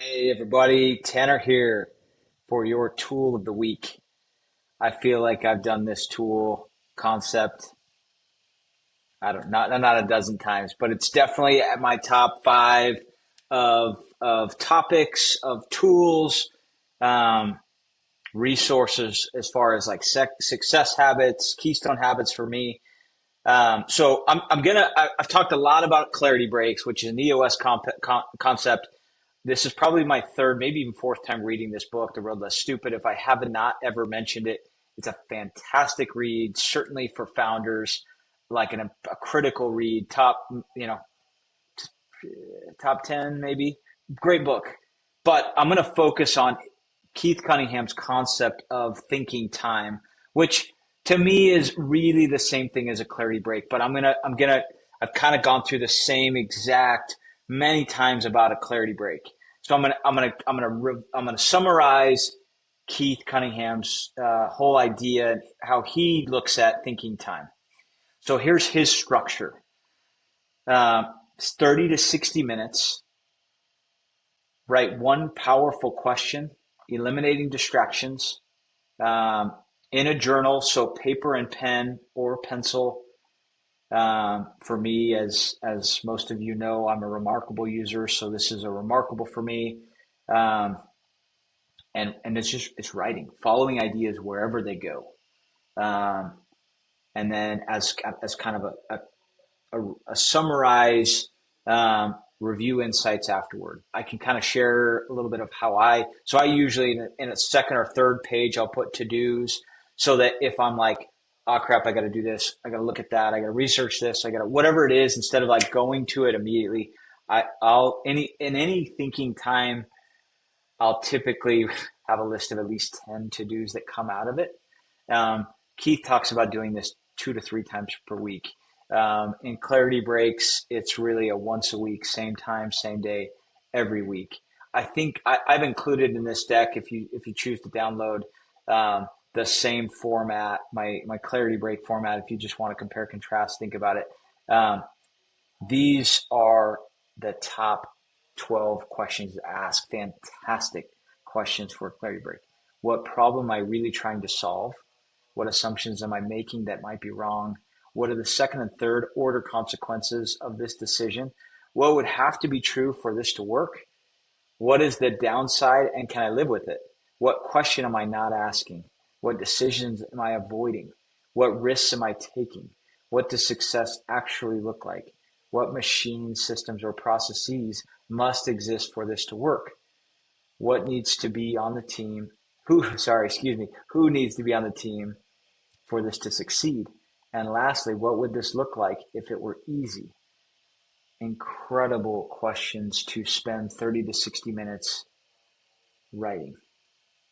Hey everybody, Tanner here for your tool of the week. I feel like I've done this tool concept, I don't not a dozen times, but it's definitely at my top five of topics, of tools, um, resources as far as like success habits, keystone habits for me. I've talked a lot about clarity breaks, which is an EOS concept. This is probably my third, maybe even fourth time reading this book, The Road Less Stupid. If I have not ever mentioned it, it's a fantastic read, certainly for founders, like a critical read, top 10 maybe. Great book. But I'm going to focus on Keith Cunningham's concept of thinking time, which to me is really the same thing as a clarity break. But I've kind of gone through the same exact many times about a clarity break. So I'm gonna summarize Keith Cunningham's whole idea and how he looks at thinking time. So here's his structure: uh, it's 30 to 60 minutes. Write one powerful question, eliminating distractions, um, in a journal, so paper and pen or pencil. For me, as most of you know, I'm a Remarkable user, so this is a Remarkable for me. Um, and it's writing, following ideas wherever they go, um, and then as kind of a summarize, review insights afterward. I can kind of share a little bit of how so I usually in a second or third page, I'll put to dos so that if I'm like, oh crap, I got to do this, I got to look at that, I got to research this, I got to, whatever it is, instead of like going to it immediately, in any thinking time, I'll typically have a list of at least 10 to dos that come out of it. Um, Keith talks about doing this 2 to 3 times per week. In clarity breaks, it's really a once a week, same time, same day, every week. I think I've included in this deck, if you choose to download, the same format, my clarity break format. If you just want to compare contrast, think about it. Um, these are the top 12 questions to ask. Fantastic questions for a clarity break. What problem am I really trying to solve? What assumptions am I making that might be wrong? What are the second and third order consequences of this decision? What would have to be true for this to work? What is the downside and can I live with it? What question am I not asking? What decisions am I avoiding? What risks am I taking? What does success actually look like? What machine systems or processes must exist for this to work? What needs to be on the team? Who needs to be on the team for this to succeed? And lastly, what would this look like if it were easy? Incredible questions to spend 30 to 60 minutes writing.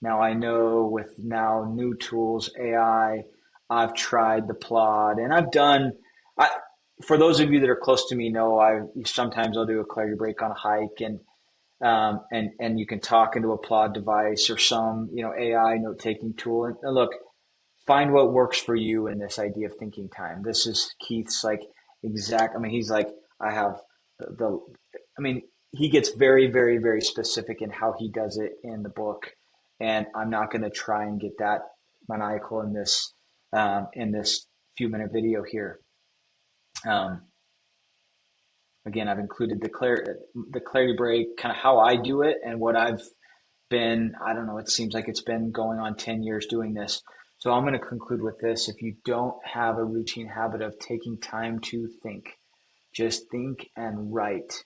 Now I know with now new tools, AI, I've tried the Plod and I, for those of you that are close to me know sometimes I'll do a clarity break on a hike and you can talk into a Plod device or some, AI note taking tool. And look, find what works for you in this idea of thinking time. This is Keith's like I mean, he's like, I have the I mean, he gets very, very, very specific in how he does it in the book. And I'm not going to try and get that maniacal in this few-minute video here. Um, Again, I've included the clarity break, kind of how I do it and what I've been, I don't know, it seems like it's been going on 10 years doing this. So I'm going to conclude with this. If you don't have a routine habit of taking time to think, just think and write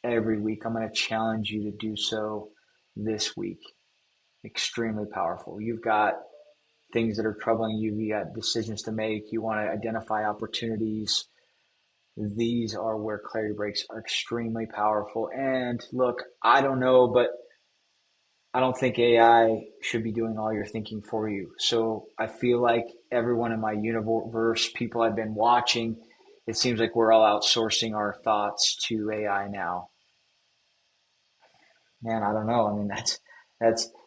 every week. I'm going to challenge you to do so this week. Extremely powerful. You've got things that are troubling you. You got decisions to make. You want to identify opportunities. These are where clarity breaks are extremely powerful. And look, I don't know, but I don't think AI should be doing all your thinking for you. So I feel like everyone in my universe, people I've been watching, it seems like we're all outsourcing our thoughts to AI now. Man, I don't know. I mean, that's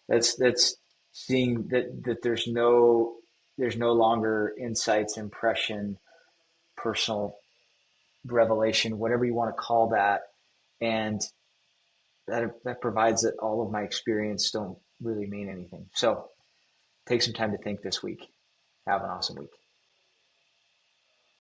that's seeing that there's no longer insights, impression, personal revelation, whatever you want to call that, and that provides that all of my experience don't really mean anything. So take some time to think this week. Have an awesome week.